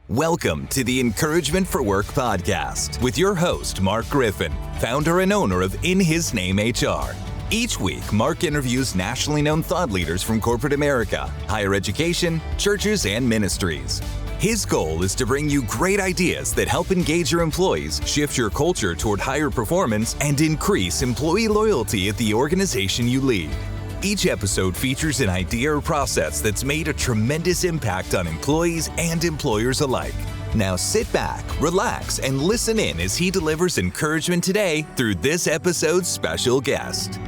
Welcome to the Encouragement for Work podcast with your host, Mark Griffin, founder and owner of In His Name HR. Each week, Mark interviews nationally known thought leaders from corporate America, higher education, churches, and ministries. His goal is to bring you great ideas that help engage your employees, shift your culture toward higher performance, and increase employee loyalty at the organization you lead. Each episode features an idea or process that's made a tremendous impact on employees and employers alike. Now sit back, relax, and listen in as he delivers encouragement today through this episode's special guest.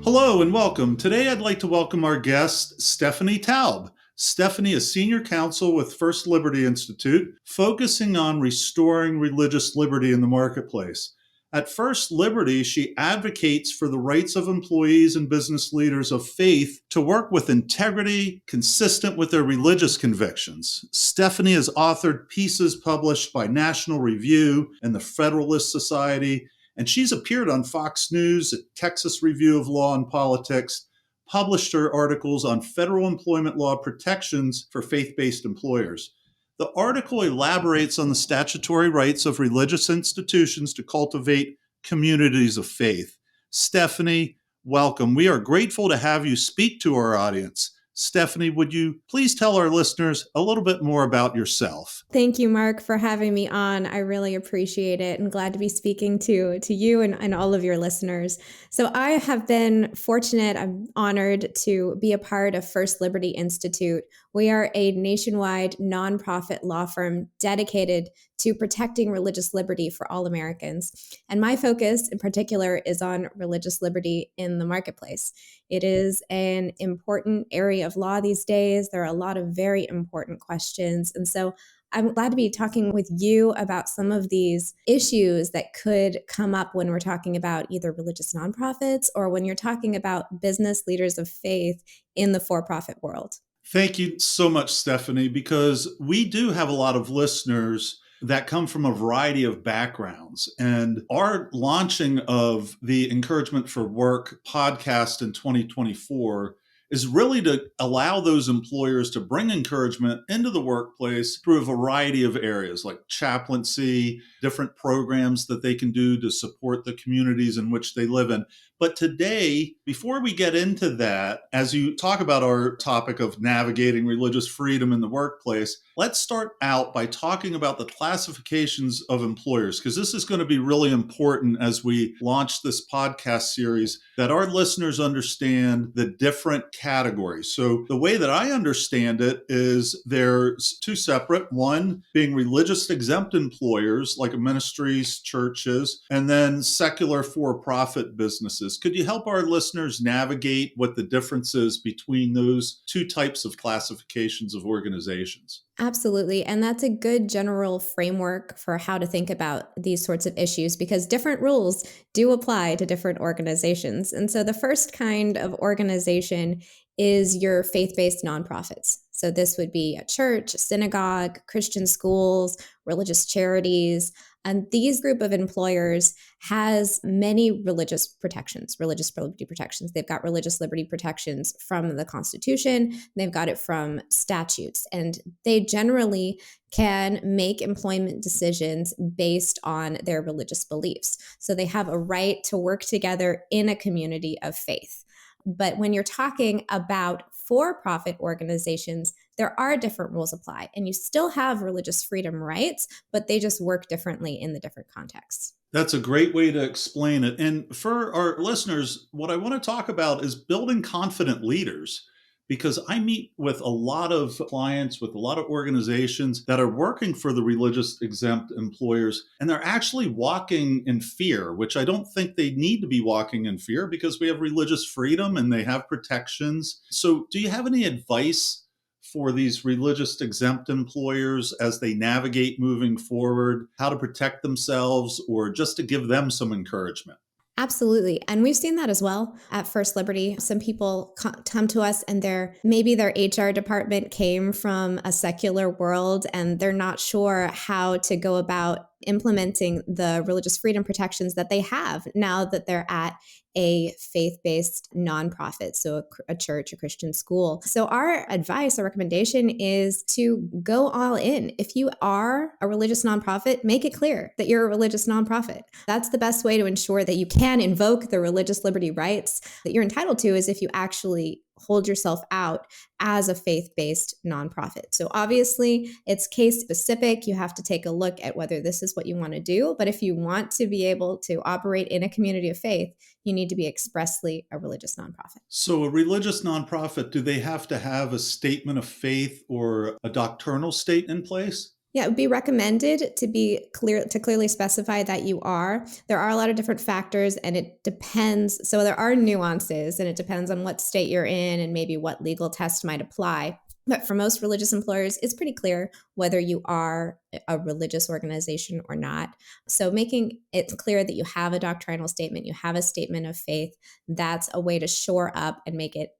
Hello and welcome. Today I'd like to welcome our guest, Stephanie Taub. Stephanie is Senior Counsel with First Liberty Institute, focusing on restoring religious liberty in the marketplace. At First Liberty, she advocates for the rights of employees and business leaders of faith to work with integrity consistent with their religious convictions. Stephanie has authored pieces published by National Review and the Federalist Society, and she's appeared on Fox News, at Texas Review of Law and Politics, published her articles on federal employment law protections for faith-based employers. The article elaborates on the statutory rights of religious institutions to cultivate communities of faith. Stephanie, welcome. We are grateful to have you speak to our audience. Stephanie, would you please tell our listeners a little bit more about yourself? Thank you, Mark, for having me on. I really appreciate it and glad to be speaking to you and all of your listeners. So I have been fortunate, I'm honored to be a part of First Liberty Institute. We are a nationwide nonprofit law firm dedicated to protecting religious liberty for all Americans. And my focus in particular is on religious liberty in the marketplace. It is an important area of law these days. There are a lot of very important questions. And so I'm glad to be talking with you about some of these issues that could come up when we're talking about either religious nonprofits or when you're talking about business leaders of faith in the for-profit world. Thank you so much, Stephanie, because we do have a lot of listeners that come from a variety of backgrounds. And our launching of the Encouragement for Work podcast in 2024 is really to allow those employers to bring encouragement into the workplace through a variety of areas like chaplaincy, different programs that they can do to support the communities in which they live in. But today, before we get into that, as you talk about our topic of navigating religious freedom in the workplace, let's start out by talking about the classifications of employers, because this is going to be really important as we launch this podcast series, that our listeners understand the different categories. So the way that I understand it is there's two separate, one being religious exempt employers like ministries, churches, and then secular for-profit businesses. Could you help our listeners navigate what the difference is between those two types of classifications of organizations? Absolutely. And that's a good general framework for how to think about these sorts of issues because different rules do apply to different organizations. And so the first kind of organization is your faith-based nonprofits. So this would be a church, a synagogue, Christian schools, religious charities. And these group of employers has many religious liberty protections. They've got religious liberty protections from the Constitution. They've got it from statutes. And they generally can make employment decisions based on their religious beliefs. So they have a right to work together in a community of faith. But when you're talking about for-profit organizations, there are different rules apply, and you still have religious freedom rights, but they just work differently in the different contexts. That's a great way to explain it. And for our listeners, what I want to talk about is building confident leaders, because I meet with a lot of clients, with a lot of organizations that are working for the religious exempt employers, and they're actually walking in fear, which I don't think they need to be walking in fear because we have religious freedom and they have protections. So do you have any advice for these religious exempt employers as they navigate moving forward, how to protect themselves, or just to give them some encouragement? Absolutely. And we've seen that as well at First Liberty. Some people come to us and maybe their HR department came from a secular world and they're not sure how to go about implementing the religious freedom protections that they have now that they're at a faith-based nonprofit, so a church, a Christian school. So our advice, our recommendation is to go all in. If you are a religious nonprofit, make it clear that you're a religious nonprofit. That's the best way to ensure that you can invoke the religious liberty rights that you're entitled to, is if you actually hold yourself out as a faith-based nonprofit. So obviously it's case specific. You have to take a look at whether this is what you want to do. But if you want to be able to operate in a community of faith, you need to be expressly a religious nonprofit. So a religious nonprofit, do they have to have a statement of faith or a doctrinal state in place? Yeah, it would be recommended to be clear, to clearly specify that you are. There are a lot of different factors and it depends. So there are nuances and it depends on what state you're in and maybe what legal test might apply. But for most religious employers, it's pretty clear whether you are a religious organization or not. So making it clear that you have a doctrinal statement, you have a statement of faith, that's a way to shore up and make it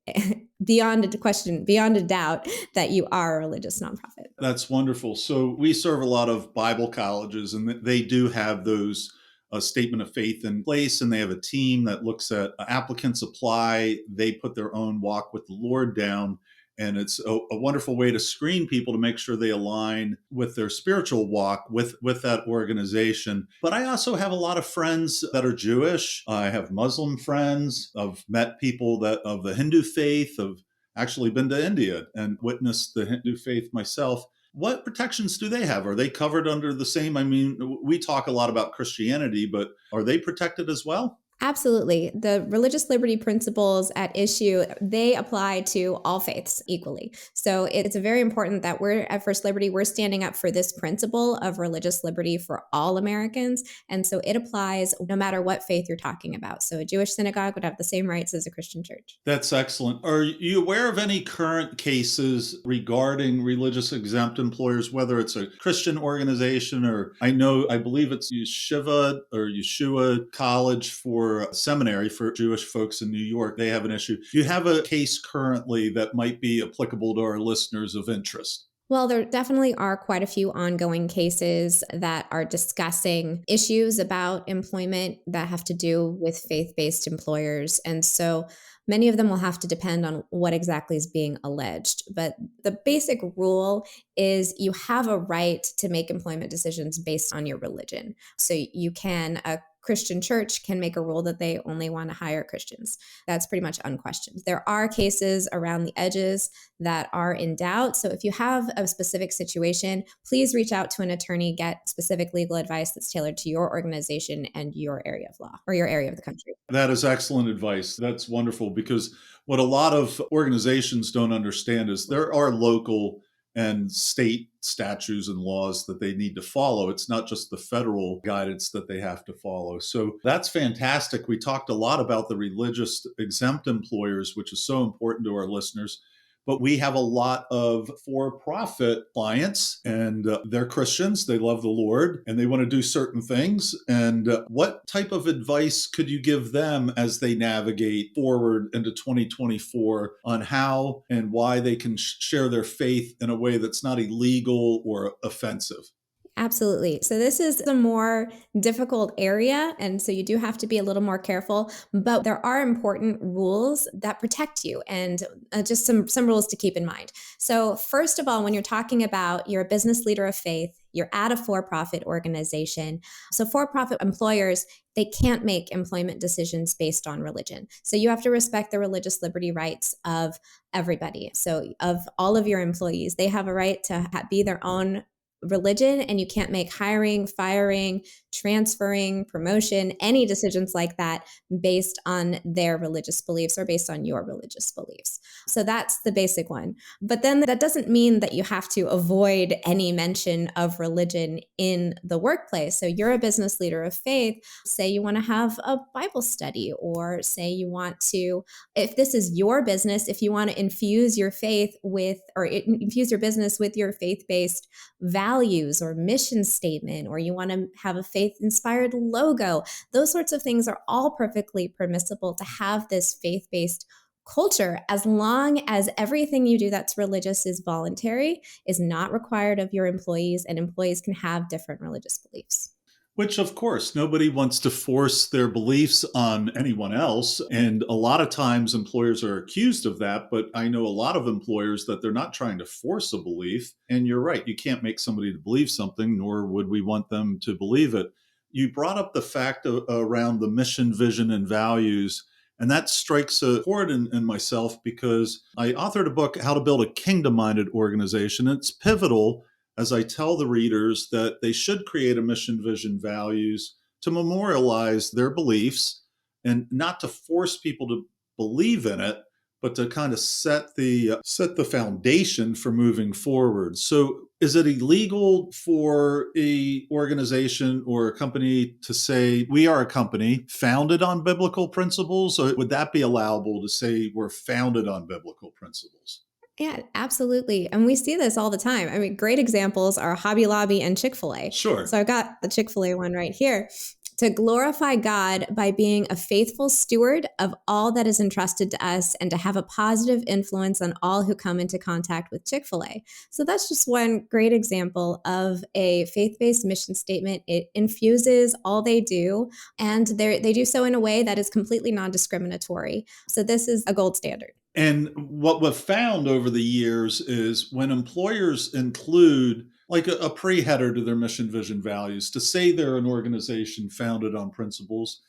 beyond a question, beyond a doubt that you are a religious nonprofit. That's wonderful. So we serve a lot of Bible colleges, and they do have those a statement of faith in place, and they have a team that looks at applicants apply. They put their own walk with the Lord down. And it's a wonderful way to screen people to make sure they align with their spiritual walk with that organization. But I also have a lot of friends that are Jewish. I have Muslim friends. I've met people that of the Hindu faith. I've actually been to India and witnessed the Hindu faith myself. What protections do they have? Are they covered under the same? I mean, we talk a lot about Christianity, but are they protected as well? Absolutely. The religious liberty principles at issue, they apply to all faiths equally. So it's very important that we're at First Liberty, we're standing up for this principle of religious liberty for all Americans. And so it applies no matter what faith you're talking about. So a Jewish synagogue would have the same rights as a Christian church. That's excellent. Are you aware of any current cases regarding religious exempt employers, whether it's a Christian organization or I believe it's Yeshua College for seminary for Jewish folks in New York. They have an issue. Do you have a case currently that might be applicable to our listeners of interest? Well, there definitely are quite a few ongoing cases that are discussing issues about employment that have to do with faith-based employers. And so many of them will have to depend on what exactly is being alleged. But the basic rule is you have a right to make employment decisions based on your religion. So a Christian church can make a rule that they only want to hire Christians. That's pretty much unquestioned. There are cases around the edges that are in doubt. So if you have a specific situation, please reach out to an attorney, get specific legal advice that's tailored to your organization and your area of law or your area of the country. That is excellent advice. That's wonderful, because what a lot of organizations don't understand is there are local and state statutes and laws that they need to follow. It's not just the federal guidance that they have to follow. So that's fantastic. We talked a lot about the religious exempt employers, which is so important to our listeners. But we have a lot of for-profit clients, and they're Christians. They love the Lord, and they want to do certain things. And what type of advice could you give them as they navigate forward into 2024 on how and why they can share their faith in a way that's not illegal or offensive? Absolutely. So this is a more difficult area. And so you do have to be a little more careful, but there are important rules that protect you and just some rules to keep in mind. So first of all, when you're talking about you're a business leader of faith, you're at a for-profit organization. So for-profit employers, they can't make employment decisions based on religion. So you have to respect the religious liberty rights of everybody. So of all of your employees, they have a right to be their own religion, and you can't make hiring, firing, transferring, promotion, any decisions like that based on their religious beliefs or based on your religious beliefs. So that's the basic one. But then that doesn't mean that you have to avoid any mention of religion in the workplace. So you're a business leader of faith, say you want to have a Bible study, or say you want to, if this is your business, if you want to infuse your faith with, or infuse your business with your faith-based values or mission statement, or you want to have a faith-inspired logo, those sorts of things are all perfectly permissible to have this faith-based culture, as long as everything you do that's religious is voluntary, is not required of your employees, and employees can have different religious beliefs. Which, of course, nobody wants to force their beliefs on anyone else. And a lot of times employers are accused of that. But I know a lot of employers that they're not trying to force a belief. And you're right, you can't make somebody to believe something, nor would we want them to believe it. You brought up the fact around the mission, vision, and values. And that strikes a chord in myself because I authored a book, How to Build a Kingdom Minded Organization. It's pivotal as I tell the readers that they should create a mission, vision, values to memorialize their beliefs and not to force people to believe in it, but to kind of set the foundation for moving forward. So, is it illegal for a organization or a company to say we are a company founded on biblical principles, or would that be allowable to say we're founded on biblical principles? Yeah, absolutely. And we see this all the time. I mean, great examples are Hobby Lobby and Chick-fil-A. Sure. So I've got the Chick-fil-A one right here. To glorify God by being a faithful steward of all that is entrusted to us and to have a positive influence on all who come into contact with Chick-fil-A. So that's just one great example of a faith-based mission statement. It infuses all they do, and they do so in a way that is completely non-discriminatory. So this is a gold standard. And what we've found over the years is when employers include like a pre-header to their mission, vision, values to say they're an organization founded on principles,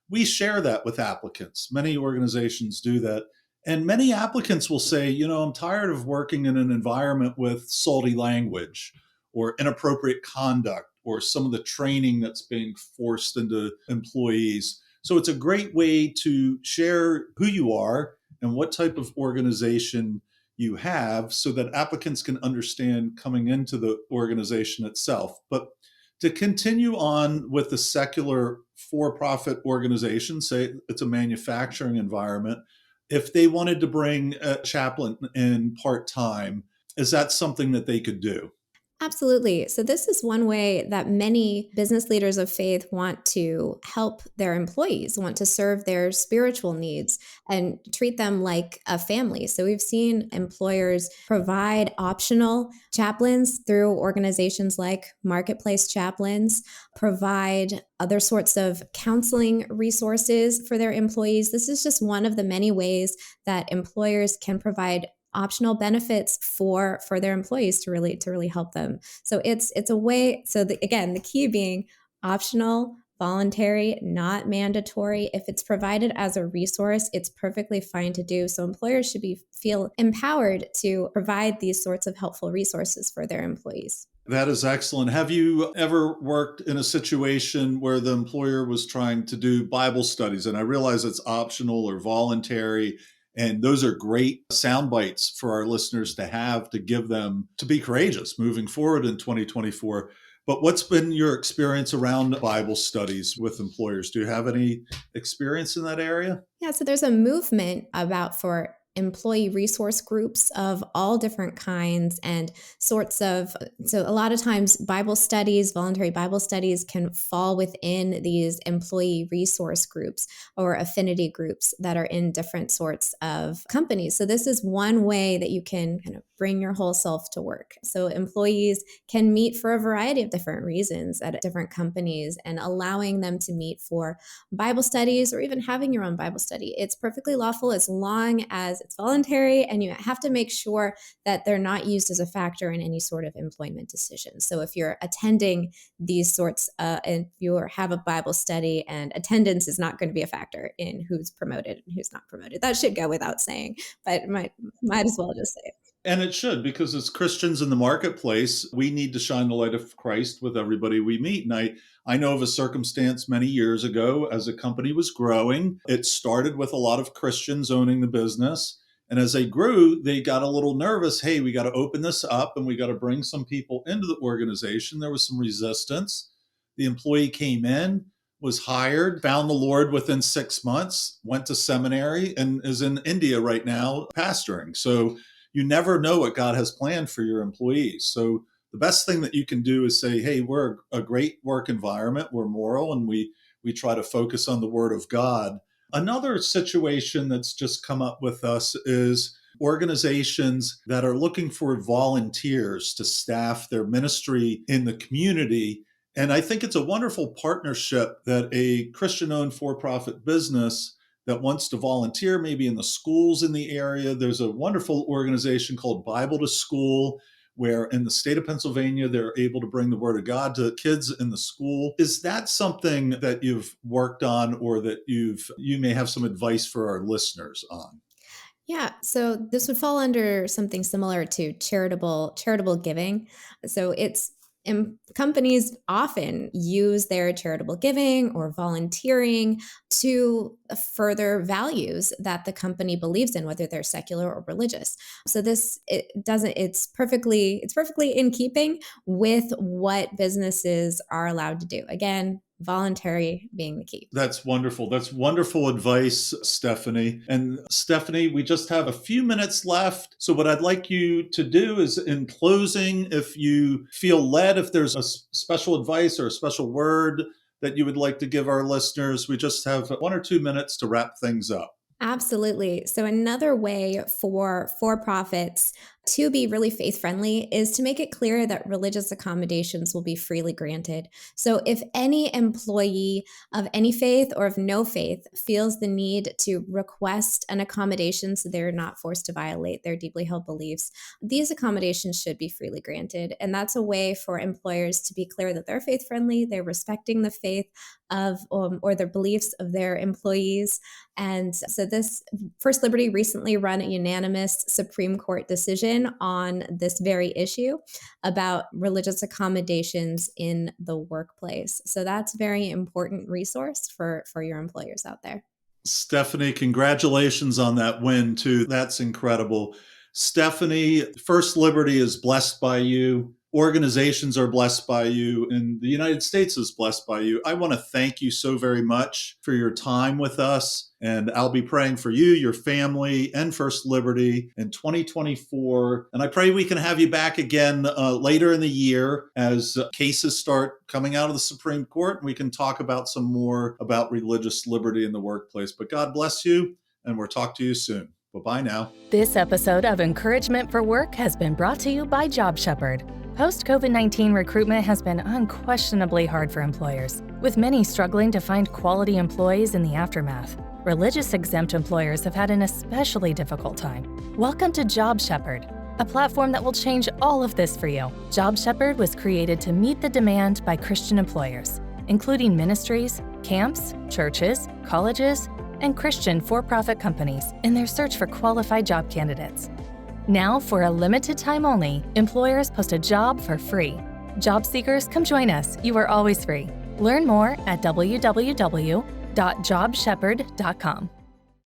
we share that with applicants. Many organizations do that. And many applicants will say, I'm tired of working in an environment with salty language or inappropriate conduct or some of the training that's being forced into employees. So it's a great way to share who you are and what type of organization you have so that applicants can understand coming into the organization itself. But to continue on with the secular for-profit organization, say it's a manufacturing environment, if they wanted to bring a chaplain in part-time, is that something that they could do? Absolutely. So, this is one way that many business leaders of faith want to help their employees, want to serve their spiritual needs and treat them like a family. So, we've seen employers provide optional chaplains through organizations like Marketplace Chaplains, provide other sorts of counseling resources for their employees. This is just one of the many ways that employers can provide optional benefits for their employees to really help them. So it's a way. So again, the key being optional, voluntary, not mandatory. If it's provided as a resource, it's perfectly fine to do. So employers should feel empowered to provide these sorts of helpful resources for their employees. That is excellent. Have you ever worked in a situation where the employer was trying to do Bible studies? And I realize it's optional or voluntary, and those are great sound bites for our listeners to have to give them to be courageous moving forward in 2024. But what's been your experience around Bible studies with employers? Do you have any experience in that area? Yeah, so there's a movement for employee resource groups of all different kinds and sorts of. So a lot of times Bible studies, voluntary Bible studies can fall within these employee resource groups or affinity groups that are in different sorts of companies. So this is one way that you can kind of bring your whole self to work. So employees can meet for a variety of different reasons at different companies, and allowing them to meet for Bible studies or even having your own Bible study. It's perfectly lawful as long as it's voluntary, and you have to make sure that they're not used as a factor in any sort of employment decision. So if you're attending these sorts, and you have a Bible study, and attendance is not going to be a factor in who's promoted and who's not promoted. That should go without saying, but might as well just say it. And it should, because as Christians in the marketplace, we need to shine the light of Christ with everybody we meet. And I know of a circumstance many years ago as a company was growing. It started with a lot of Christians owning the business. And as they grew, they got a little nervous. Hey, we got to open this up and we got to bring some people into the organization. There was some resistance. The employee came in, was hired, found the Lord within 6 months, went to seminary, and is in India right now pastoring. So you never know what God has planned for your employees. So the best thing that you can do is say, hey, we're a great work environment. We're moral, and we try to focus on the word of God. Another situation that's just come up with us is organizations that are looking for volunteers to staff their ministry in the community. And I think it's a wonderful partnership that a Christian-owned for-profit business that wants to volunteer, maybe in the schools in the area. There's a wonderful organization called Bible to School, where in the state of Pennsylvania, they're able to bring the word of God to kids in the school. Is that something that you've worked on, or that you may have some advice for our listeners on? Yeah, so this would fall under something similar to charitable giving. So companies often use their charitable giving or volunteering to further values that the company believes in, whether they're secular or religious. So it's perfectly in keeping with what businesses are allowed to do. Again, voluntary being the key. That's wonderful. That's wonderful advice, Stephanie. And Stephanie, we just have a few minutes left. So what I'd like you to do is, in closing, if you feel led, if there's a special advice or a special word that you would like to give our listeners, we just have 1 or 2 minutes to wrap things up. Absolutely. So another way for for-profits to be really faith-friendly is to make it clear that religious accommodations will be freely granted. So if any employee of any faith or of no faith feels the need to request an accommodation so they're not forced to violate their deeply held beliefs, these accommodations should be freely granted. And that's a way for employers to be clear that they're faith-friendly, they're respecting the faith of or the beliefs of their employees. And so this First Liberty recently ran a unanimous Supreme Court decision on this very issue about religious accommodations in the workplace. So that's a very important resource for your employers out there. Stephanie, congratulations on that win too. That's incredible. Stephanie, First Liberty is blessed by you. Organizations are blessed by you, and the United States is blessed by you. I want to thank you so very much for your time with us. And I'll be praying for you, your family, and First Liberty in 2024. And I pray we can have you back again later in the year as cases start coming out of the Supreme Court, and we can talk about some more about religious liberty in the workplace. But God bless you, and we'll talk to you soon. Bye-bye now. This episode of Encouragement for Work has been brought to you by Job Shepherd. Post-COVID-19 recruitment has been unquestionably hard for employers, with many struggling to find quality employees in the aftermath. Religious exempt employers have had an especially difficult time. Welcome to Job Shepherd, a platform that will change all of this for you. Job Shepherd was created to meet the demand by Christian employers, including ministries, camps, churches, colleges, and Christian for-profit companies in their search for qualified job candidates. Now, for a limited time only, employers post a job for free. Job seekers, come join us. You are always free. Learn more at www.jobshepherd.com.